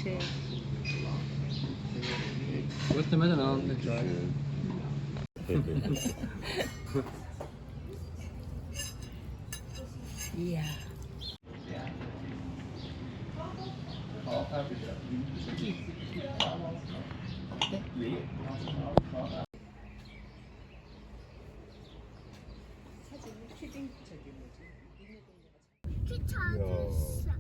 Şey. Muhtemelen anlık var. 이야. 기차 어딨어?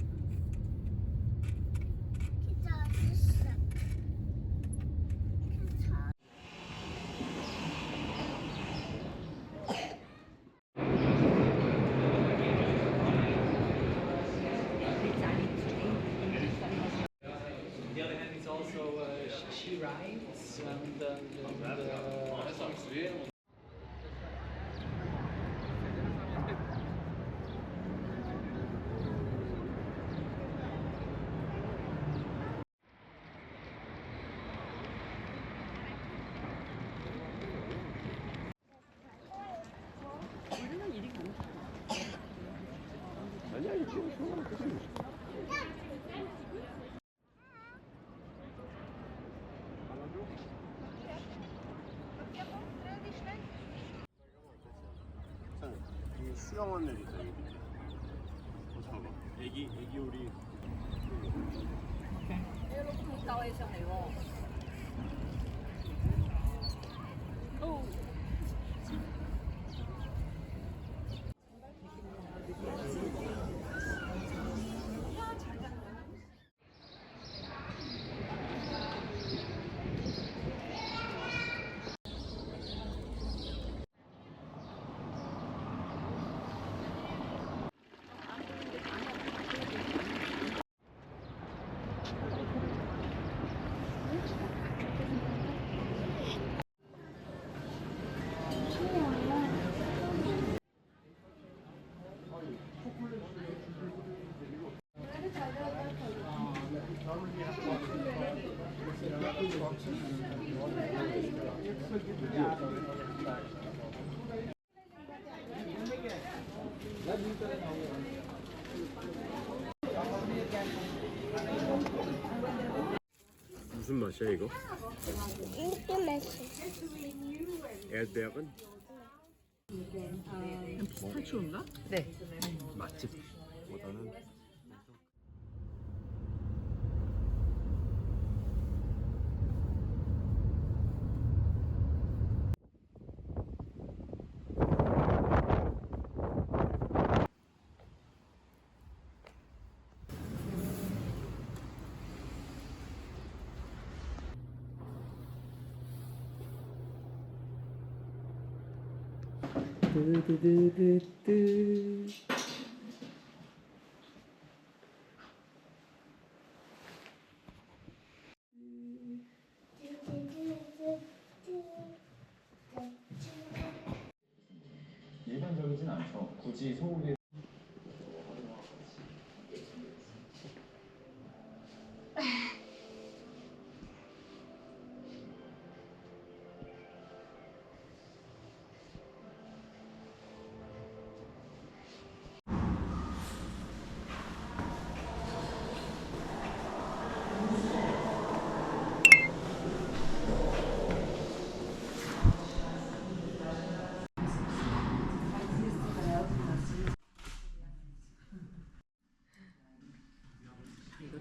기차 어딨어? 기차 The other hand, it's also she rides and 수영원 내리 있다 여기. 잠깐만. 애기 오리. 무슨 맛이야 이거? 이렇게 맛있어. 에드백은? 피스타치오인가? 네. 맛집보다는 일반적이진 않죠. 굳이 소고기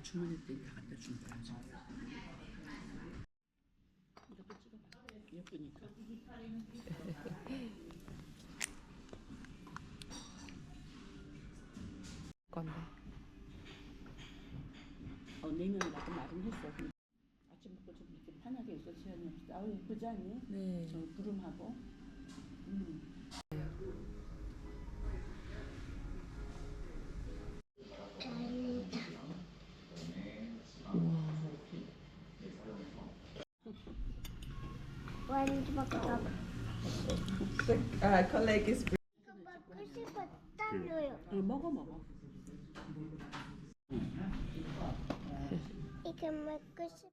주문했더니 다 갖다 준 거야. 이렇게 찍어봐. 예쁘니까. 건데. 내년에 나도 말은 했어. 아침부터 좀 이렇게 편하게 있어 시간이 없어. 아우 예쁘지 않니? 네. 저 구름하고. 완전 먹어봐. 컬렉 is 이거 먹고 싶어. 따줘요. 먹어. 이거 먹고 싶어.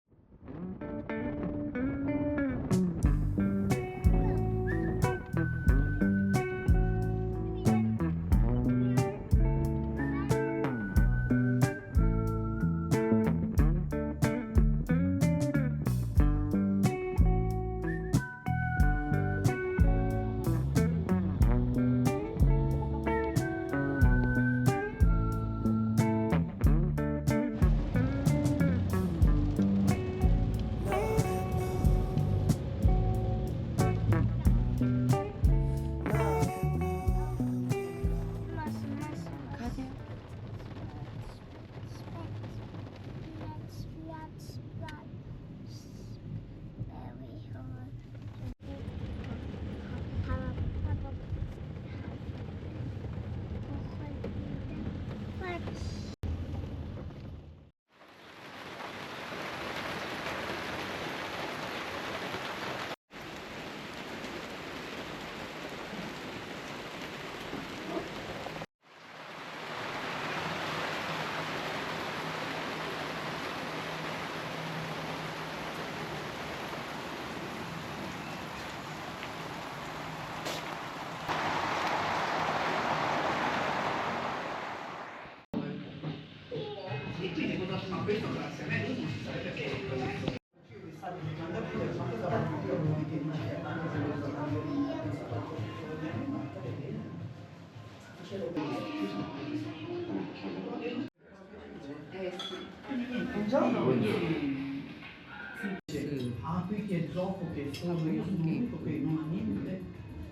Quindi è dopo che sono io sono l'unico che non ha niente.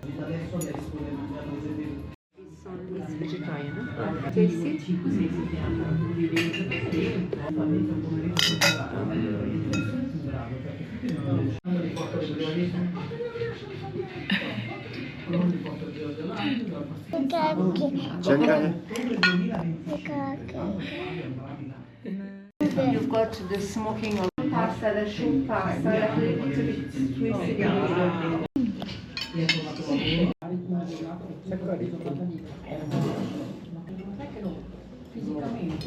Adesso le mangiano sempre. It's vegetarian. Taste it. 5-6-7 anni diventa famiglia come bravo perché tutti non hanno di porto di non di porto You've got the smoking of pasta, the short pasta, a little bit twisted in fisicamente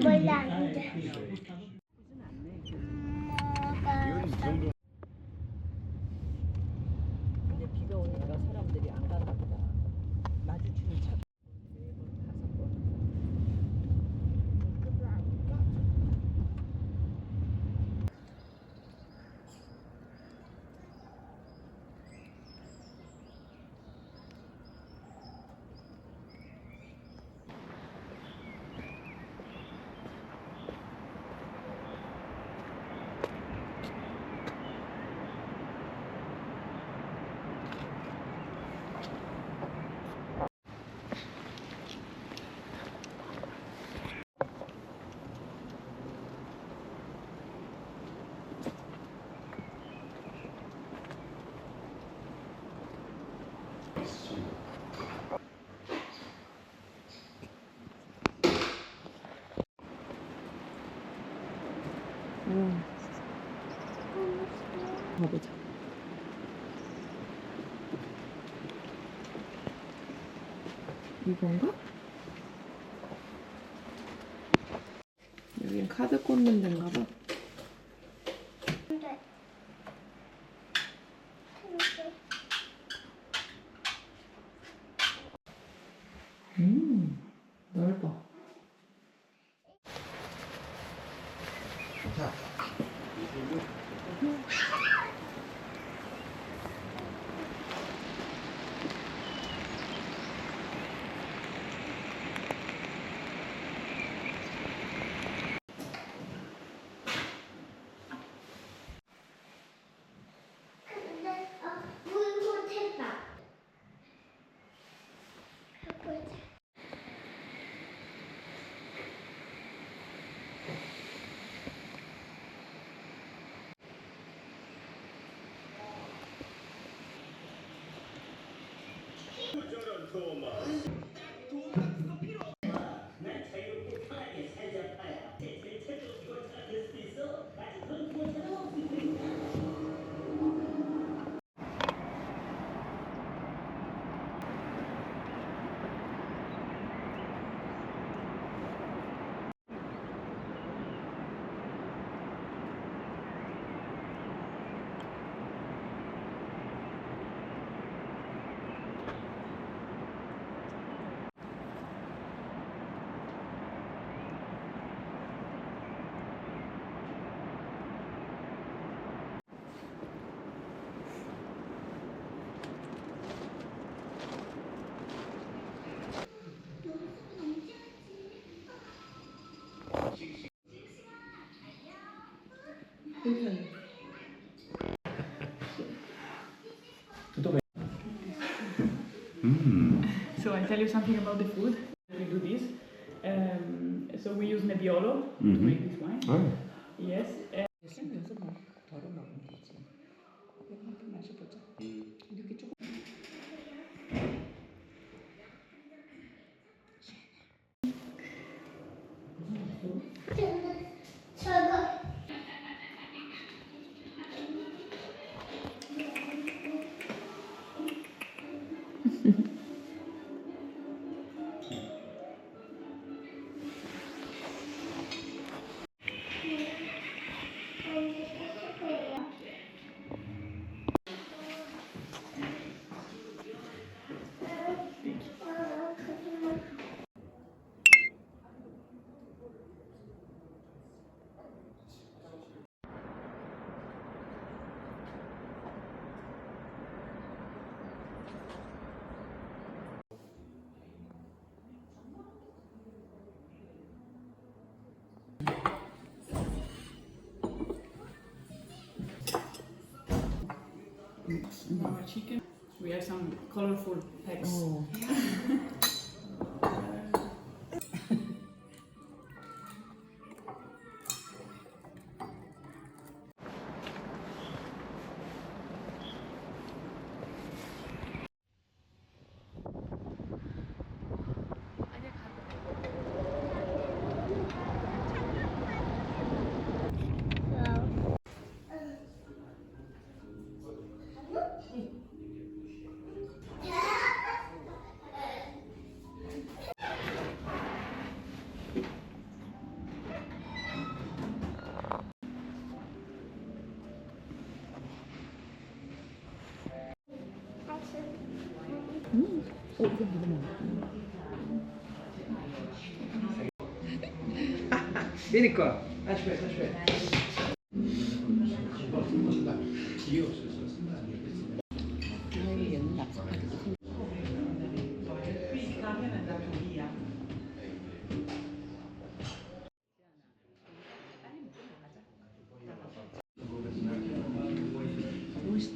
몰랐는데. 근데 비가 오니까 사람들이 안 가나 보다. 마주치는 차. 가보자. 이건가? 여긴 카드 꽂는 데인가 봐. 근데 넓어. So I'll tell you something about the food. We do this. So we use Nebbiolo to make this wine. Yes. 생 여기서 뭐 덜어 먹으면 되지. 이거 한번 마셔보자. 이렇게 조금. 저거 Our chicken. We have some colorful eggs. Vieni qua. Aspetta, aspetta. 얘는 납작하게 생.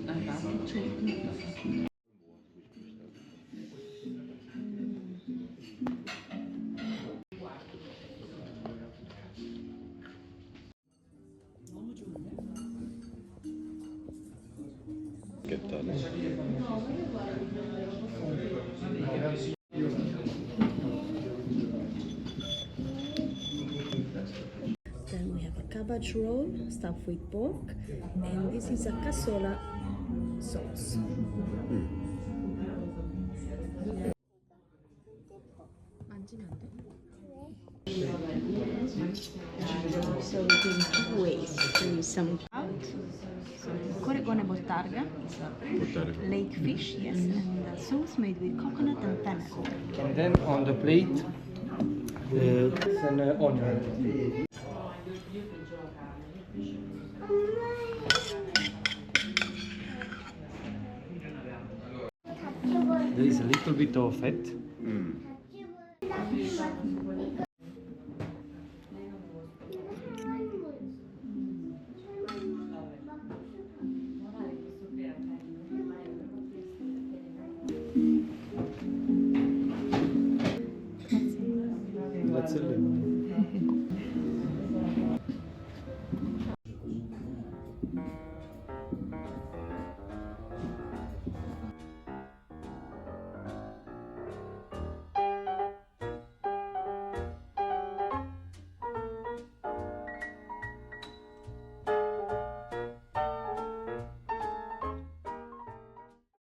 나무 좋은. 너무 좋은데? 겠다네. Then we have a cabbage roll stuffed with pork, and this is a cassola sauce. 만지면 안 돼? So we do two ways. There is some trout, so corregone bottarga, it's a lake fish, yes, and a sauce made with coconut and fennel. And then on the plate, an onion. There is a little bit of fat.